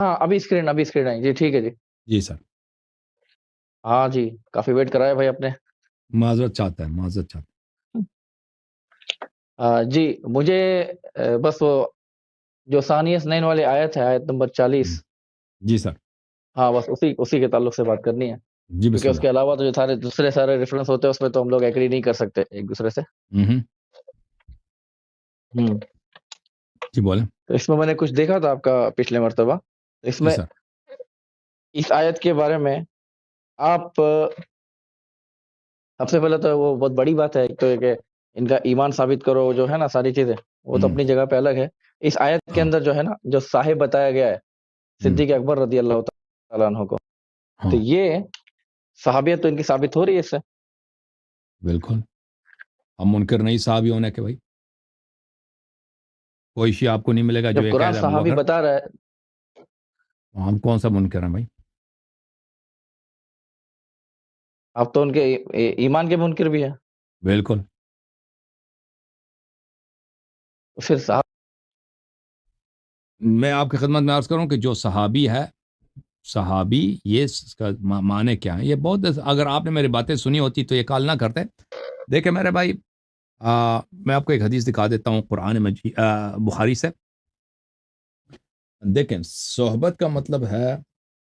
ہاں ابھی screen I جی، ٹھیک ہے جی۔ جی سر، ہاں جی، کافی ویٹ کرایا بھائی آپ نے۔ معذرت چاہتا ہے، معذرت چاہتا جی مجھے بس وہ جو ثانیہ اثنین والی آیت ہے، آیت نمبر 40، ہے۔ جی سر، ہاں بس اسی کے تعلق سے بات کرنی ہے، جی کیونکہ بسم اس اللہ۔ کے علاوہ تو جو سارے دوسرے سارے ریفرنس ہوتے ہیں اس میں تو ہم لوگ ایگری نہیں کر سکتے ایک دوسرے سے۔ ہوں، ہوں جی بولیں۔ تو اس میں میں نے کچھ دیکھا تھا آپ کا پچھلے مرتبہ، اس جی میں سر، اس آیت کے بارے میں آپ سب سے پہلے تو وہ بہت بڑی بات ہے ایک تو یہ کہ ان کا ایمان ثابت کرو، جو ہے نا ساری چیزیں وہ تو ہوں، اپنی جگہ پہ الگ ہے۔ اس آیت کے ہاں، اندر جو ہے نا جو صاحب بتایا گیا ہے ہوں، صدیق اکبر رضی اللہ تعالیٰ عنہ کو، تو ہاں، یہ صحابیت تو ان کی ثابت ہو رہی ہے اس سے۔ بالکل۔ ہم منکر نہیں صحابی ہونے کے بھائی، کوئی شیء آپ کو نہیں ملے گا جو جب یہ کہہ قرآن رہا ہے ابو صحابی بکر۔ بتا رہا ہے، ہم کون سا منکر ہیں بھائی؟ اب تو ان کے ایمان کے منکر بھی ہیں، بالکل۔ پھر صحابہ میں آپ کی خدمت میں عرض کروں کہ جو صحابی ہے، صحابی یہ اس کا معنی کیا ہے؟ یہ بہت، اگر آپ نے میری باتیں سنی ہوتی تو یہ کال نہ کرتے۔ دیکھیں میرے بھائی، میں آپ کو ایک حدیث دکھا دیتا ہوں قرآن مجید بخاری سے۔ دیکھیں، صحبت کا مطلب ہے،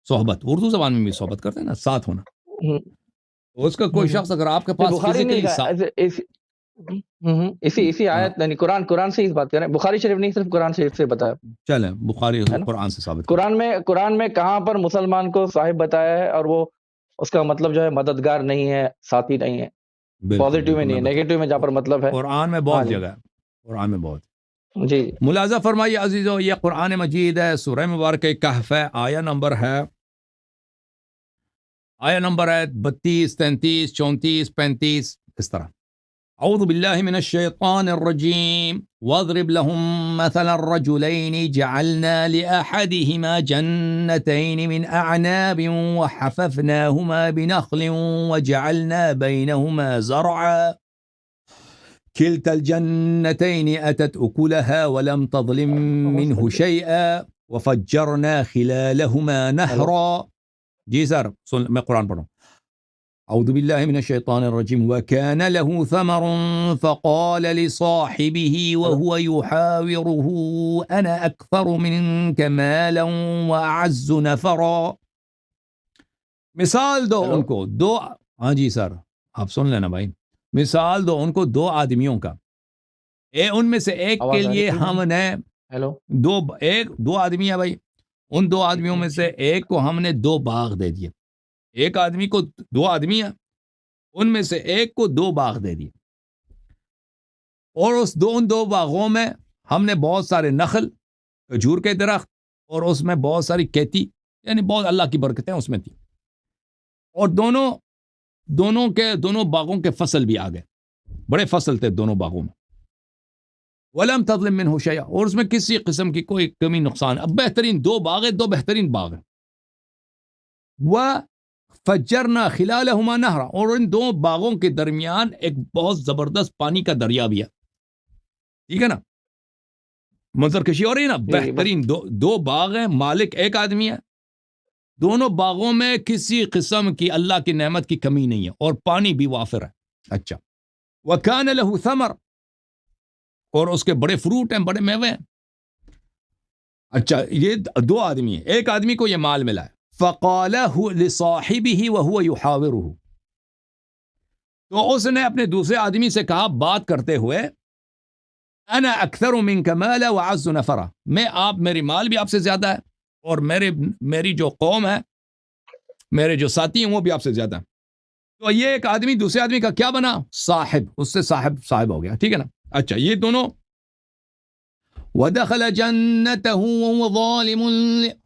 صحبت اردو زبان میں بھی صحبت کرتے ہیں نا، ساتھ ہونا۔ اس کا کوئی شخص اگر آپ کے نہیں، پاس بخاری نہیں فزیکلی لکھا ہے، اسی آیت یعنی قرآن سے ہی بات کریں، بخاری شریف نہیں، صرف قرآن شریف سے بتایا چلیں بخاری ہے نا۔ قرآن سے ثابت کریں۔ قرآن میں کہاں پر مسلمان کو صاحب بتایا ہے، اور وہ اس کا مطلب جو ہے مددگار نہیں ہے، ساتھی نہیں ہے، بالکل پازیٹیو میں بالکل، نہیں میں ہے، نیگیٹو میں جہاں پر مطلب ہے۔ قرآن میں ہاں بہت جی جگہ ہے، قرآن میں بہت۔ جی ملاحظہ فرمائیے عزیزو، یہ قرآن مجید ہے، سورہ مبارک کہف ہے، آیا نمبر ہے 32، 33، 34، 35، اس طرح۔ اعوذ باللہ من الشیطان الرجیم واضرب لهم مثل الرجلین جعلنا لأحدهما جنتین من اعناب وحففناهما بنخل وجعلنا بینهما زرعا كلتا الجنتين أتت أكلها ولم تظلم منه شيئا وفجرنا خلالهما ہیلو نهرا۔ جی سر، میں قرآن پڑھوں۔ اعوذ باللہ من الشیطان الرجیم وكان له ثمر فقال لصاحبه ہیلو وهو يحاوره انا اكثر منك مالا واعز نفرا۔ مثال دو ہیلو ان کو دو، ہاں جی سر آپ سن لینا بھائی، مثال دو ان کو دو آدمیوں کا، ان میں سے ایک کے آواز آ لیے رہی ہے؟ ہم نے ہیلو دو آدمی ہے بھائی، ان دو آدمیوں میں سے ایک کو ہم نے دو باغ دے دیے۔ ایک آدمی کو، دو آدمی ہیں، ان میں سے ایک کو دو باغ دے دیے، اور ان دو باغوں میں ہم نے بہت سارے نخل، کھجور کے درخت، اور اس میں بہت ساری کھیتی، یعنی بہت اللہ کی برکتیں اس میں تھی، اور دونوں باغوں کے فصل بھی آ گئے، بڑے فصل تھے دونوں باغوں میں۔ وَلَمْ تَظْلِم مِّنْهُ شَيْئًا، اور اس میں کسی قسم کی کوئی کمی نقصان، اب بہترین دو باغ ہیں، دو بہترین باغ ہیں۔ وَفَجَّرْنَا خِلَالَهُمَا نَهْرًا، اور ان دو باغوں کے درمیان ایک بہت زبردست پانی کا دریا بھی ہے، ٹھیک ہے نا، منظر کشی ہو رہی ہے نا، جی جی بس بہترین دو باغ ہیں، مالک ایک آدمی ہے، دونوں باغوں میں کسی قسم کی اللہ کی نعمت کی کمی نہیں ہے، اور پانی بھی وافر ہے۔ اچھا، وَكَانَ لَهُ ثَمَرٌ، اور اس کے بڑے فروٹ ہیں، بڑے میوے ہیں۔ اچھا، یہ دو آدمی ہیں، ایک آدمی کو یہ مال ملا ہے، فَقَالَ لِصَاحِبِهِ وَهُوَ يُحَاوِرُهُ، تو اس نے اپنے دوسرے آدمی سے کہا بات کرتے ہوئے، انا اکثر منک مالا وعز نفرا، میری مال بھی آپ سے زیادہ ہے، اور میری جو قوم ہے، میرے جو ساتھی ہیں وہ بھی آپ سے زیادہ ہیں۔ تو یہ ایک آدمی دوسرے آدمی کا کیا بنا؟ صاحب، اس سے صاحب ہو گیا، ٹھیک ہے نا۔ اچھا، یہ دونوں، وَدَخَلَ جَنَّتَهُ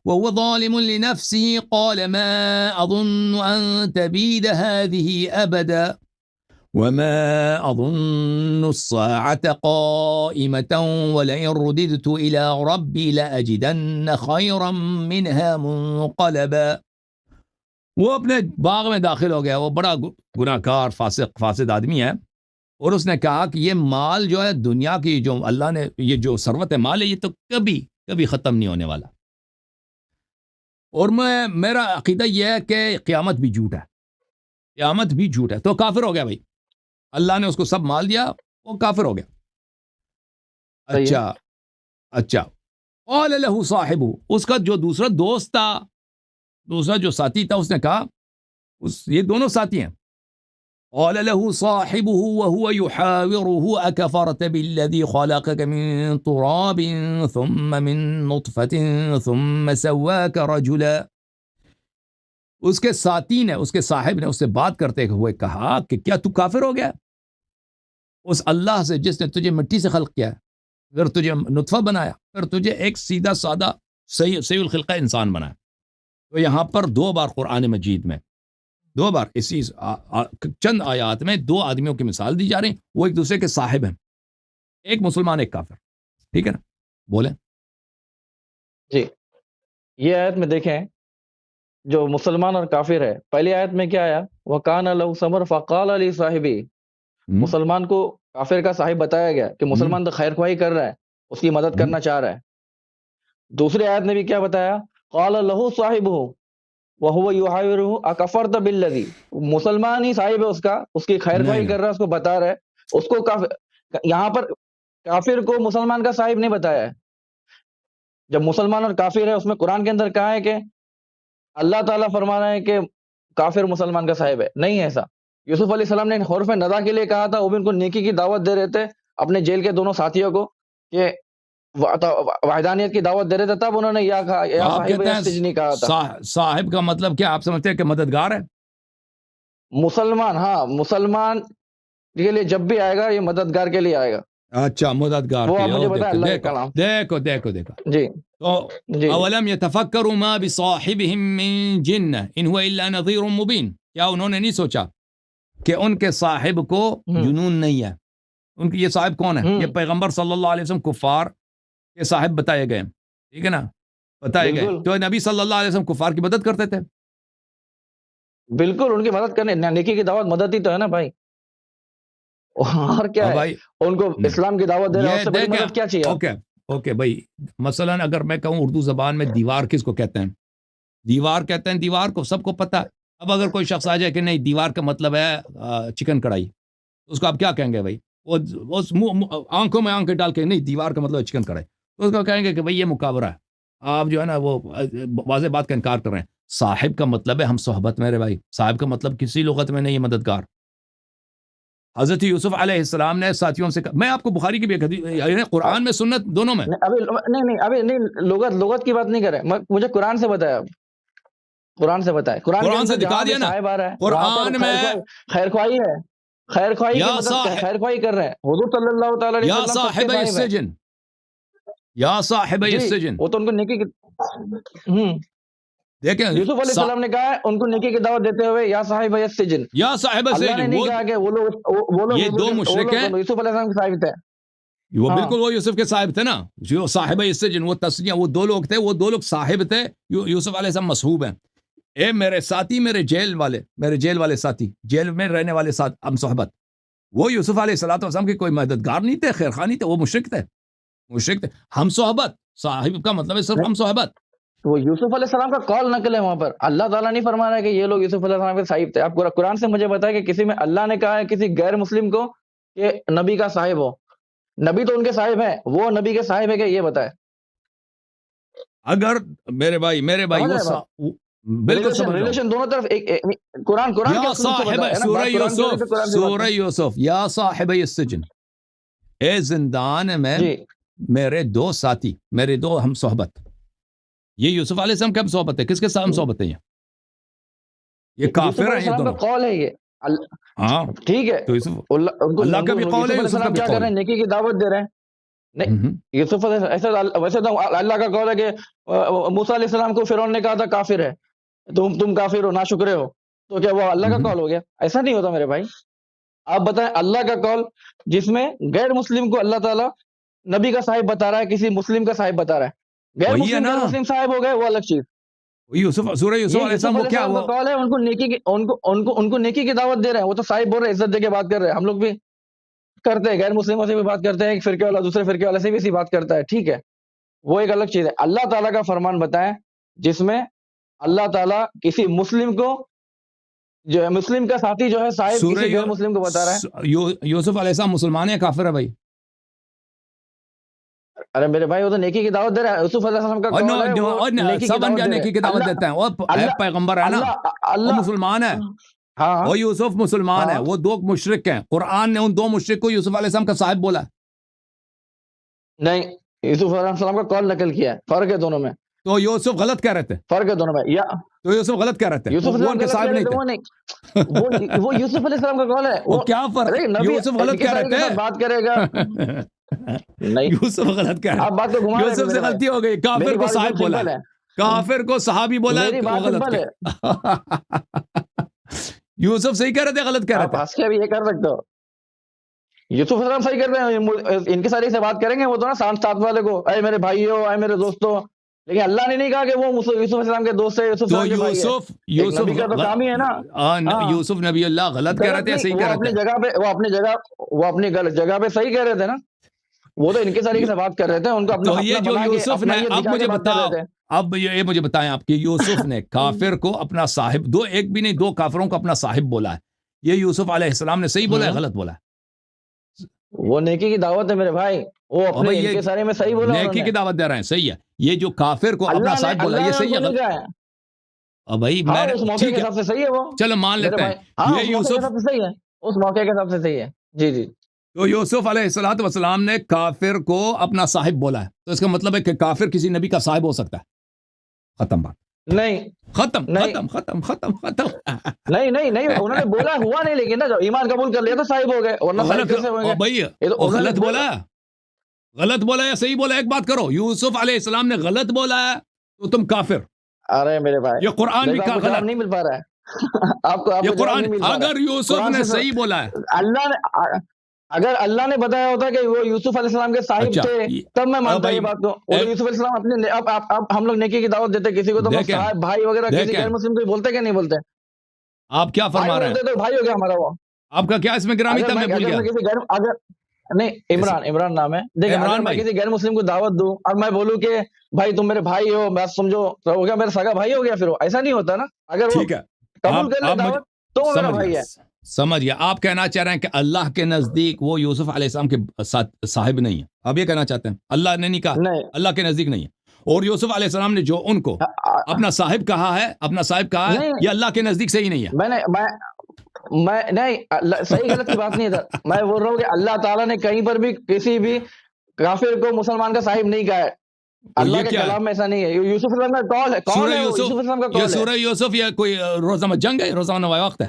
وَهُوَ ظَالِمٌ لِنَفْسِهِ قَالَ مَا أَظُنُّ أَن تَبِيدَ هَذِهِ أَبَدًا وَمَا أَظُنُّ السَّاعَةَ قَائِمَةً وَلَئِن رُّدِدتُّ إِلَىٰ رَبِّي لَأَجِدَنَّ خَيْرًا مِّنْهَا مُنقَلَبًا۔ وہ اپنے باغ میں داخل ہو گیا، وہ بڑا گناہ کار فاسد آدمی ہے، اور اس نے کہا کہ یہ مال جو ہے دنیا کی، جو اللہ نے، یہ جو ثروت مال ہے، یہ تو کبھی ختم نہیں ہونے والا، اور میرا عقیدہ یہ ہے کہ قیامت بھی جھوٹ ہے، قیامت بھی جھوٹ ہے، تو کافر ہو گیا بھائی، اللہ نے اس کو سب مال دیا، وہ کافر ہو گیا۔ صحیح ہے۔ اچھا قال له صاحبہ، اس کا جو دوسرا دوست تھا، دوسرا جو ساتھی تھا، اس نے کہا، یہ دونوں ساتھی ہیں، قال له صاحبه وهو يحاوره أكفرت بالذي خلقك من تراب ثم من نطفة ثم سواك رجلا۔ اس کے ساتھی نے، اس کے صاحب نے اس سے بات کرتے ہوئے کہا کہ کیا تو کافر ہو گیا اس اللہ سے جس نے تجھے مٹی سے خلق کیا، پھر تجھے نطفہ بنایا، پھر تجھے ایک سیدھا سادہ صحیح الخلقہ انسان بنایا۔ تو یہاں پر دو بار قرآن مجید میں، دو بار اسی چند آیات میں دو آدمیوں کی مثال دی جا رہی ہیں، وہ ایک دوسرے کے صاحب ہیں، ایک مسلمان ایک کافر، ٹھیک ہے نا؟ بولیں جی، یہ آیت میں دیکھیں جو مسلمان اور کافر ہے، پہلی آیت میں کیا آیا؟ وَكَانَ لَهُ ثَمَرٌ فَقَالَ لِصَاحِبِهِ، مسلمان کو کافر کا صاحب بتایا گیا کہ مسلمان تو خیر خواہی کر رہا ہے، اس کی مدد کرنا چاہ رہا ہے۔ دوسری آیت میں بھی کیا بتایا؟ قَالَ لَهُ صَاحِبُهُ وَهُوَ يُحَاوِرُهُ أَكَفَرْتَ بِالَّذِي، مسلمان ہی صاحب ہے اس کا، اس کی خیر خواہی کر رہا ہے، اس کو بتا رہا ہے، اس کو یہاں پر کافر کو مسلمان کا صاحب نہیں بتایا ہے۔ جب مسلمان اور کافر ہے، اس میں قرآن کے اندر کہا ہے کہ اللہ تعالیٰ فرما رہا ہے کہ کافر مسلمان کا صاحب ہے، نہیں ہے ایسا۔ یوسف علیہ السلام نے حرف ندا کے لیے کہا تھا، وہ بھی ان کو نیکی کی دعوت دے رہے تھے، اپنے جیل کے دونوں ساتھیوں کو کہ وحدانیت کی دعوت دے رہے تھے، تب انہوں نے یا کہا یا صاحب السجن کہا تھا۔ صاحب کا مطلب کیا آپ سمجھتے ہیں کہ مددگار ہے؟ مسلمان، ہاں، مسلمان کے لیے جب بھی آئے گا یہ مددگار کے لیے آئے گا۔ اچھا، مددگار وہ کے آپ لیے، مجھے بتائیں اللہ کا کلام۔ دیکھو جی تو جی اولم يتفکروا ما بصاحبهم من جنہ ان هو الا نذیر مبین، کیا انہوں نے نہیں سوچا کہ ان کے صاحب کو جنون نہیں ہے؟ ان کی یہ صاحب کون ہے؟ یہ پیغمبر صلی اللہ علیہ وسلم کفار کے صاحب بتائے گئے، ٹھیک ہے نا، بتائے گئے، تو نبی صلی اللہ علیہ وسلم کفار کی مدد کرتے تھے۔ بالکل، ان کی مدد کرنے، نیکی کی دعوت مدد ہی تو ہے نا بھائی، اور کیا ہے؟ بھائی ان کو اسلام کی دعوت دے رہا ہے، اس سے بڑی مدد کیا چاہیے؟ اوکے بھائی، مثلا اگر میں کہوں اردو زبان میں دیوار کس کو کہتے ہیں؟ دیوار کہتے ہیں دیوار کو، سب کو پتہ ہے۔ اب اگر کوئی شخص آ جائے کہ نہیں دیوار کا مطلب ہے چکن کڑھائی، تو اس کو آپ کیا کہیں گے بھائی؟ وہ آنکھوں میں آنکھیں ڈال کے نہیں دیوار کا مطلب ہے چکن کڑھائی، تو اس کو کہیں گے کہ بھائی یہ مقابرہ ہے، آپ جو ہے نا وہ واضح بات کا انکار کر رہے ہیں۔ صاحب کا مطلب ہے ہم صحبت میرے بھائی، صاحب کا مطلب کسی لغت میں نہیں ہے مددگار۔ حضرت یوسف علیہ السلام نے ساتھیوں سے میں آپ کو بخاری کی بھی ایک قرآن میں سنت دونوں میں ابھی نہیں لغت کی بات نہیں کر رہے، مجھے قرآن سے بتایا، قرآن سے بتائے، قرآن سے دکھا دیا نا، قرآن میں خیر خواہی ہے، خیر خواہی کی مدد، خیر خواہی کر رہے ہیں حضور صلی اللہ تعالی علیہ وسلم۔ یا صاحب السجن، یا صاحب السجن، وہ تو ان کو نیکی کی دیکھیں یوسف علیہ السلام نے کہا ہے ان کو نیکی کی دعوت دیتے ہوئے یا صاحب السجن، یا صاحب السجن، اللہ نے نہیں کہا کہ وہ لوگ یہ دو مشرک ہیں، یوسف علیہ السلام کے صاحب تھے، وہ بالکل وہ یوسف کے صاحب تھے نا، جو صاحب السجن، وہ تسنیہ، وہ دو لوگ تھے، وہ دو لوگ صاحب تھے، یوسف علیہ السلام مصحوب ہیں۔ اے میرے ساتھی، میرے جیل والے ساتھی، جیل میں رہنے والے ساتھ ہم صحبت، وہ یوسف علیہ السلام کے کوئی مددگار نہیں تھے، خیر خواہ نہیں تھے، وہ مشرک تھے، ہم صحبت، صاحب کا مطلب ہے صرف ہم صحبت۔ وہ یوسف علیہ السلام کا قول نقل ہے، وہاں پر اللہ تعالیٰ نہیں فرما رہا ہے کہ یہ لوگ یوسف علیہ السلام کے صاحب تھے۔ آپ قرآن سے مجھے بتائیں کہ کسی میں اللہ نے کہا ہے کسی غیر مسلم کو کہ نبی کا صاحب ہو؟ نبی تو ان کے صاحب ہیں، وہ نبی کے صاحب ہے کہ یہ بتائے؟ اگر میرے بھائی بالکل ریلیشن دونوں طرف قرآن یا صاحب سورہ یوسف، یا صاحب السجن، اے زندان میں میرے دو ساتھی، میرے دو ہم صحبت۔ یہ یوسف علیہ السلام کا ہم صحبت ہے، کس کے ساتھ ہم صحبت ہے؟ یہ کافر ہیں، یہ دونوں قول ہے، یہ ہاں ٹھیک ہے، اللہ کا بھی قول ہے، یوسف کا بھی کیا کر رہے ہیں؟ نیکی کی دعوت دے رہے ہیں۔ نہیں، یوسف ویسے تو اللہ کا قول ہے کہ موسیٰ علیہ السلام کو فرعون نے کہا تھا کافر ہے، تم کافر ہو، ناشکرے ہو، تو کیا وہ اللہ کا قول ہو گیا؟ ایسا نہیں ہوتا میرے بھائی۔ آپ بتائیں اللہ کا قول جس میں غیر مسلم کو اللہ تعالیٰ نبی کا صاحب بتا رہا ہے، کسی مسلم کا صاحب بتا رہا ہے، غیر مسلم صاحب ہو گئے، وہ الگ چیز۔ سورہ یوسف علیہ السلام وہ کیا ہوا؟ قول ہے ان کو نیکی کی دعوت دے رہے ہیں، وہ تو صاحب بول رہے ہیں، عزت دے کے بات کر رہے ہیں۔ ہم لوگ بھی کرتے ہیں، غیر مسلموں سے بھی بات کرتے ہیں، ایک فرقے والا دوسرے فرقے والے سے بھی اسی بات کرتا ہے، ٹھیک ہے، وہ ایک الگ چیز ہے۔ اللہ تعالیٰ کا فرمان بتائیں جس میں اللہ تعالیٰ کسی مسلم کو جو ہے مسلم کا ساتھی جو ہے صاحب کسی غیر مسلم کو بتا رہا ہے. یوسف علیہ السلام مسلمان ہے کافر ہے بھائی؟ ارے میرے بھائی وہ تو نیکی کی دعوت دے رہا ہے. یوسف علیہ السلام کا قول ہے وہ نیکی کی سب انبیاء دعوت نیکی کی دعوت دیتے ہیں. وہ پیغمبر ہے نا، وہ مسلمان ہے. ہاں وہ یوسف مسلمان ہے. وہ دو مشرک ہیں. قرآن نے ان دو مشرک کو یوسف علیہ السلام کا صاحب بولا. نہیں، یوسف علیہ السلام کا قول نقل کیا ہے. فرق ہے دونوں میں. تو یوسف غلط کہہ رہے تھے. فرق ہے دونوں میں. یا تو یوسف غلط کہہ رہے تھے. یوسف وہ ان کے صاحب نہیں تھے. وہ یوسف علیہ السلام کا قول ہے. وہ کیا فرق؟ یوسف غلط کہہ رہے تھے. بات کرے گا نہیں، یوسف غلط کہہ رہے. آپ بات کو گھما رہے ہیں. یوسف سے غلطی ہو گئی. کافر کو صاحب بولا، کافر کو صحابی بولا. میری بات سمپل ہے. یوسف صحیح کہہ رہے تھے غلط کہہ رہے تھے؟ آپ بھی یہ کر سکتے ہو. یوسف علیہ السلام صحیح کر رہے ہیں. ان کے ساری سے بات کریں گے وہ تو نا ساتھ والے کو اے میرے بھائیو اے میرے دوستو. لیکن اللہ نے نہیں کہا کہ وہ یوسف علیہ السلام کے دوست ہے. یوسف نبی کا تو کام ہی ہے نا. یوسف نبی اللہ غلط کہہ رہے تھے صحیح کہہ رہے تھے؟ وہ اپنی جگہ پہ صحیح کہہ رہے تھے نا. وہ تو ان کے ساری سے بات کر رہے تھے. ان کو اپنا یہ جو یوسف نے، اب مجھے بتاؤ، اب یہ مجھے بتائیں آپ کہ یوسف نے کافر کو اپنا صاحب، ایک بھی نہیں، دو کافروں کو اپنا صاحب بولا ہے. یہ یوسف علیہ السلام نے صحیح بولا ہے غلط بولا ہے؟ وہ نیکی کی دعوت ہے میرے بھائی. وہ اپنے ان کے سارے میں صحیح بولا. نیکی کی دعوت دے رہے ہیں، صحیح ہے. یہ جو کافر کو اپنا صاحب بولا یہ صحیح ہے غلط ہے؟ اب بھائی میں اس موقع کے حساب سے صحیح ہے. وہ چلو مان لیتے ہیں یہ یوسف صحیح ہے. اس موقع کے حساب سے صحیح ہے. جی جی. تو یوسف علیہ الصلوۃ والسلام نے کافر کو اپنا صاحب بولا ہے، تو اس کا مطلب ہے کہ کافر کسی نبی کا صاحب ہو سکتا ہے. ختم بات. نہیں ختم ختم ختم ختم ختم. نہیں انہوں نے بولا ہوا نہیں، لیکن نا جب ایمان قبول کر لیا تو صاحب ہو گئے. ورنہ صاحب کیسے ہوں گے بھائی؟ غلط بولا، غلط بولا یا صحیح بولا؟ ایک بات کرو، یوسف علیہ السلام نے غلط بولا ہے تو تم کافر. ارے میرے بھائی یہ قرآن بھی غلط نہیں مل پا رہا ہے آپ کو. یہ قرآن اگر یوسف نے صحیح بولا ہے، اللہ نے اگر اللہ نے بتایا ہوتا کہ وہ یوسف علیہ السلام کے صاحب تھے تب میں مانتا یہ بات کو. یوسف علیہ السلام اپنے اب ہم لوگ نیکی کی دعوت دیتے کسی کو تو صاحب بھائی وغیرہ کسی غیر مسلم کو بولتے کہ نہیں بولتے؟ آپ کیا فرما رہے ہیں؟ بھائی ہو گیا ہمارا. وہ آپ کا کیا اس میں گرامی تھا؟ میں بھول گیا. نہیں عمران نام ہے. دیکھیں اگر میں کسی غیر مسلم کو دعوت دوں اور میں بولوں کہ بھائی تم میرے بھائی ہو، میں سمجھو ہو گیا میرا سگا بھائی ہو گیا، پھر ایسا نہیں ہوتا نا. اگر وہ قبول کر لے دعوت تو وہ میرا بھائی ہے. سمجھ گیا. آپ کہنا چاہ رہے ہیں کہ اللہ کے نزدیک وہ یوسف علیہ السلام کے صاحب نہیں ہے. آپ یہ کہنا چاہتے ہیں اللہ نے نہیں کہا اللہ کے نزدیک نہیں ہے، اور یوسف علیہ السلام نے جو ان کو اپنا صاحب کہا ہے یہ اللہ کے نزدیک صحیح نہیں ہے. میں نہیں صحیح غلط کی بات نہیں ہے. میں بول رہا ہوں کہ اللہ تعالیٰ نے کہیں پر بھی کسی بھی کافر کو مسلمان کا صاحب نہیں کہا ہے. اللہ کے کلام میں ایسا نہیں ہے. یوسف علیہ السلام کا قول ہے. سورہ یوسف، سورہ یوسف یا کوئی روزانہ جنگ ہے، روزانہ وقت ہے؟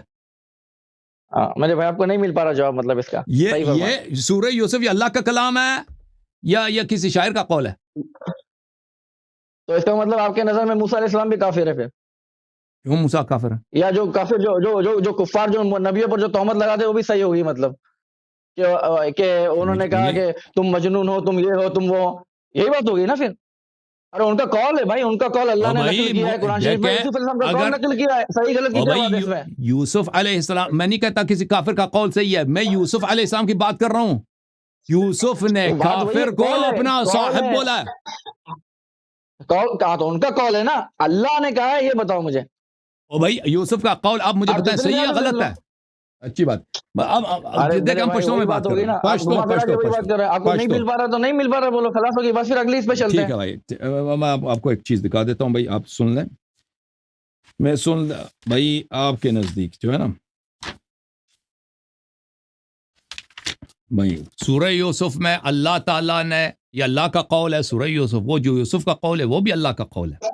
میرے بھائی آپ کو نہیں مل پا رہا جواب مطلب اس کا. یہ سورہ یوسف یہ اللہ کا کلام ہے یا کسی شاعر کا قول ہے؟ تو اس کا مطلب آپ کے نظر میں موسیٰ علیہ السلام بھی کافر ہے پھر؟ کیوں موسیٰ کافر ہے؟ یا جو کافر جو کفار جو نبیوں پر جو تہمت لگاتے وہ بھی صحیح ہوگی مطلب کہ انہوں نے کہا کہ تم مجنون ہو، تم یہ ہو، تم وہ، یہی بات ہوگی نا پھر. ارے ان کا قول ہے بھائی، ان کا قول اللہ نے نقل کیا ہے قرآن شریف میں. یوسف علیہ السلام کا قول نقل کیا ہے. صحیح غلط کی جواب ہے اس میں. یوسف علیہ السلام، میں نہیں کہتا کسی کافر کا قول صحیح ہے، میں یوسف علیہ السلام کی بات کر رہا ہوں. یوسف نے کافر کو اپنا صاحب بولا ہے. قول کہا تو ان کا قول ہے نا. اللہ نے کہا ہے یہ بتاؤ مجھے. او بھائی یوسف کا قول آپ مجھے بتائیں صحیح ہے غلط ہے؟ اچھی بات. اب دیکھ ہم پشتوں میں بات کر رہے ہیں. پشتوں آپ کو نہیں مل پا رہا تو نہیں مل پا رہا، بولو خلاص ہوگی بس، پھر اگلی اس پہ چلتے ہیں. ٹھیک ہے بھائی، میں آپ کو ایک چیز دکھا دیتا ہوں بھائی، آپ سن لیں. میں سن بھائی آپ کے نزدیک جو ہے نا بھائی سورہ یوسف میں اللہ تعالیٰ نے، یہ اللہ کا قول ہے سورہ یوسف، وہ جو یوسف کا قول ہے وہ بھی اللہ کا قول ہے.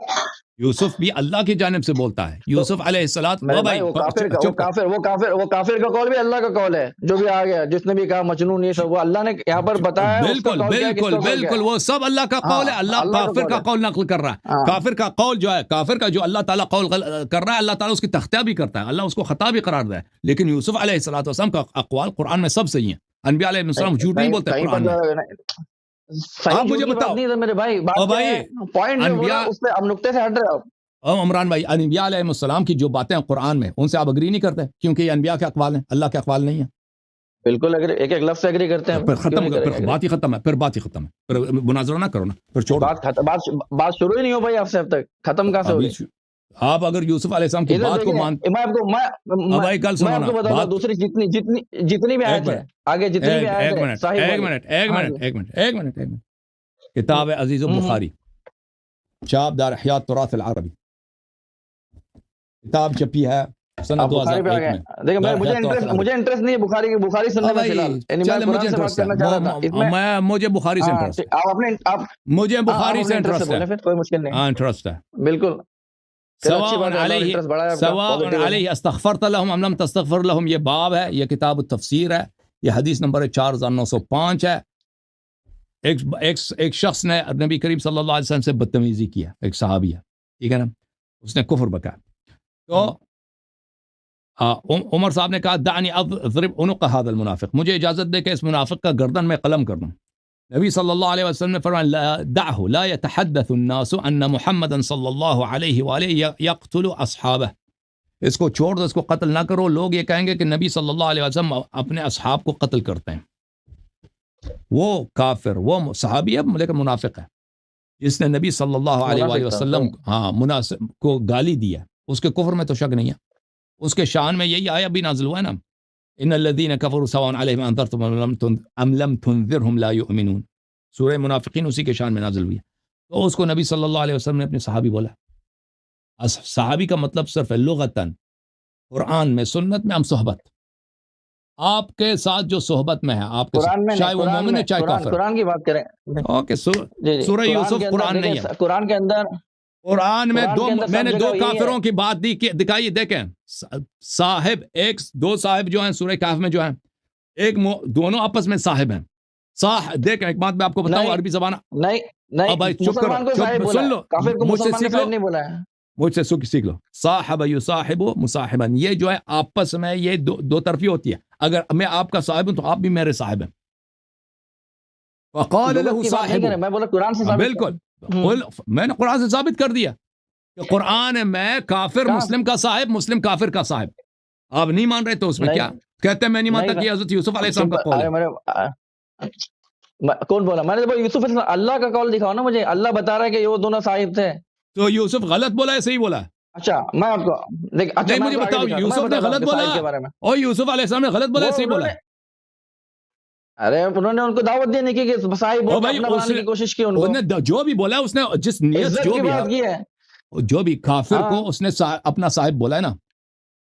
یوسف بھی اللہ کی جانب سے بولتا ہے. یوسف علیہ السلام وہ کافر کا قول بھی اللہ کا قول ہے. جو بھی آ گیا جس نے بھی کہا مجنون یہ سب، وہ اللہ نے یہاں پر بتایا. بالکل بالکل بالکل وہ سب اللہ کا قول ہے. اللہ کافر کا قول نقل کر رہا ہے. کافر کا قول جو ہے، کافر کا جو اللہ تعالیٰ قول کر رہا ہے، اللہ تعالیٰ اس کی تختیہ بھی کرتا ہے، اللہ اس کو خطا بھی قرار دے. لیکن یوسف علیہ السلام کا اقوال قرآن میں سب صحیح ہیں. انبیاء علیہ السلام جھوٹ نہیں بولتے قرآن میں. آپ مجھے بتاؤ میرے بھائی پوائنٹ اس پہ اب نقطے سے ہٹ رہے ہو. عمران بھائی، انبیاء علیہ السلام کی جو باتیں ہیں قرآن میں ان سے آپ اگری نہیں کرتے کیونکہ یہ انبیاء کے اقوال ہیں، اللہ کے اقوال نہیں ہیں. بالکل ایک ایک لفظ سے اگری کرتے ہیں. پھر ختم، پھر بات ہی ختم ہے، پھر بات ہی ختم ہے، پھر مناظرہ نہ کرو نا، پھر چھوڑو. بات شروع ہی نہیں ہو بھائی آپ سے اب تک. ختم کہاں سے ہوگی؟ آپ اگر یوسف علیہ السلام کی ادھر بات کو دیکھیں، مانتے، میں آپ کو اب بھائی کل میں سنو آپ نا کو بتاتا ہوں، بات، دوسری جتنی بھی آیت ہے آگے، جتنی بھی آیت ہے صاحب والی، ایک منٹ کتاب ہے عزیز البخاری، چاپ دار احیاء تراث العربی، کتاب چھپی ہے سنہ آپ بخاری پہ آ 2001 گئے. میں. دیکھیں دار احیاء تراث العربی، مجھے انٹرسٹ نہیں ہے بخاری سننے میں فی الحال، یعنی میں چلے قرآن مجھے سے بات انٹرسٹ ہے، کرنا چاہ رہا تھا اس میں. مجھے بخاری سے ہاں انٹرسٹ ہے، آپ اپنے آپ مجھے آپ بخاری سے اپنے انٹرسٹ سے انٹرسٹ ہے، بولیں، پھر کوئی مشکل نہیں. ہاں انٹرسٹ ہے. بالکل، پھر اچھی بات ہے، اللہ نے علیہ انٹرسٹ بڑھایا آپ کا، سواء پازیٹیو ہے. علیہ استغفرت لهم ام لم تستغفر لهم، یہ باب ہے، یہ کتاب التفسیر ہے، یہ حدیث نمبر 4905 ہے. ایک شخص نے نبی کریم صلی اللہ علیہ وسلم سے بدتمیزی کیا، ایک صحابی ہے، ٹھیک ہے نا، اس نے کفر بکا. تو عمر صاحب نے کہا دعنی اضرب عنق هذا المنافق، مجھے اجازت دے کہ اس منافق کا گردن میں قلم کر دوں. نبی صلی اللہ علیہ وسلم نے فرمایا دعه لا يتحدث الناس ان محمدا صلی اللہ علیہ وآلہ یقتل اصحابہ، اس کو چھوڑ دو، اس کو قتل نہ کرو، لوگ یہ کہیں گے کہ نبی صلی اللہ علیہ وسلم اپنے اصحاب کو قتل کرتے ہیں. وہ کافر، وہ صحابی ہے لیکن منافق ہے، جس نے نبی صلی اللہ علیہ وآلہ وسلم مناسب کو گالی دیا، اس کے کفر میں تو شک نہیں ہے. اس کے شان میں یہی آیا بھی نازل ہوا ہے نا، ان الذين كفروا سواء عليهم انذرتم ام لم تنذرهم لا يؤمنون، سورہ منافقین اسی کے شان میں نازل ہوئی ہے. تو اس کو نبی صلی اللہ علیہ وسلم نے اپنے صحابی بولا. صحابی کا مطلب صرف ہے لغتاً، قرآن میں سنت میں ہم صحبت، آپ کے ساتھ جو صحبت میں ہے آپ کے ساتھ، چاہے وہ مومن ہے چاہے کافر. قرآن کی بات کریں، اوکے، سورہ یوسف قرآن نہیں ہے، قرآن کے اندر قرآن میں میں نے دو کافروں کی بات دکھائی، دیکھیں صاحب، دو صاحب جو ہیں سورہ کہف میں جو ہیں، ایک دونوں آپس میں صاحب ہیں. دیکھیں ایک بات میں آپ کو بتاؤں، عربی زبان نہیں، بھائی چپ کرو، سن لو، مجھ سے سیکھ لو، نہیں بولا ہے، مجھ سے سیکھ لو. صاحب یصاحب مصاحبا، یہ جو ہے آپس میں یہ دو طرفی ہوتی ہے. اگر میں آپ کا صاحب ہوں تو آپ بھی میرے صاحب ہیں. وقال له صاحب، میں بولا قرآن سے ثابت، بالکل، میں نے قرآن سے ثابت کر دیا کہ قرآن میں کافر مسلم کا صاحب، مسلم کافر کا صاحب. آپ نہیں مان رہے تو اس میں کیا کہتے ہیں؟ میں نہیں مانتا کہ حضرت یوسف علیہ السلام کا قول ہے. کون بولا؟ میں نے یوسف اللہ کا قول دکھاؤ نا مجھے، اللہ بتا رہا ہے کہ وہ دونوں صاحب تھے. تو یوسف غلط بولا ہے صحیح بولا ہے؟ اچھا میں آپ کو نہیں، مجھے بتاؤ یوسف نے غلط بولا اور یوسف علیہ السلام نے غلط بولا ہے صحیح بولا ہے؟ ارے انہوں نے ان کو دعوت دینے کی کہ صاحب اپنا بنانے کی کوشش کی، انہوں نے جو بھی بولا اس نے جس نیت جو بھی ہے، جو بھی کافر کو اس نے اپنا صاحب بولا ہے نا،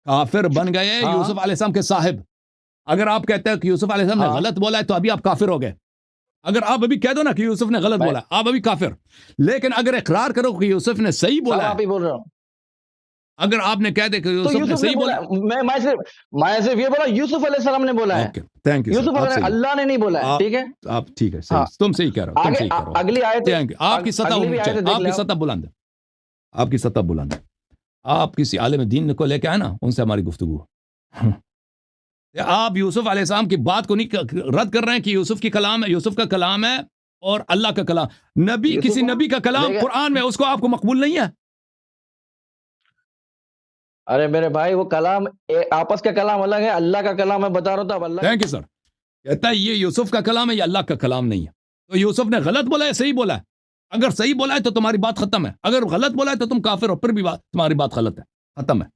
کافر بن گئے یوسف علیہ السلام کے صاحب. اگر آپ کہتے ہیں کہ یوسف علیہ السلام نے غلط بولا ہے تو ابھی آپ کافر ہو گئے. اگر آپ ابھی کہہ دو نا کہ یوسف نے غلط بولا، آپ ابھی کافر. لیکن اگر اقرار کرو کہ یوسف نے صحیح بولا، آپ ہی بول رہا ہوں، اگر آپ نے کہہ دے کہ یوسف نے صحیح بولا، میں صرف یہ بولا یوسف علیہ السلام نے بولا ہے. تھینک یو، یوسف اللہ نے نہیں بولا ہے، ٹھیک ہے آپ ٹھیک ہے، تم صحیح کہہ رہے ہو. اگلی آیت، آپ کی سطح آپ کی سطح بلند ہے، آپ کی سطح بلند ہے. آپ کسی عالم دین کو لے کے آئے نا، ان سے ہماری گفتگو. آپ یوسف علیہ السلام کی بات کو نہیں رد کر رہے ہیں کہ یوسف کی کلام ہے، یوسف کا کلام ہے اور اللہ کا کلام، نبی کسی نبی کا کلام قرآن میں اس کو آپ کو مقبول نہیں ہے. ارے میرے بھائی وہ کلام آپس کا کلام الگ ہے، اللہ کا کلام میں بتا رہا ہوں. تو اللہ، تھینک یو سر. کہتا ہے یہ یوسف کا کلام ہے، یہ اللہ کا کلام نہیں ہے. تو یوسف نے غلط بولا ہے صحیح بولا ہے؟ اگر صحیح بولا ہے تو تمہاری بات ختم ہے، اگر غلط بولا ہے تو تم کافر ہو، پھر بھی تمہاری بات غلط ہے، ختم ہے.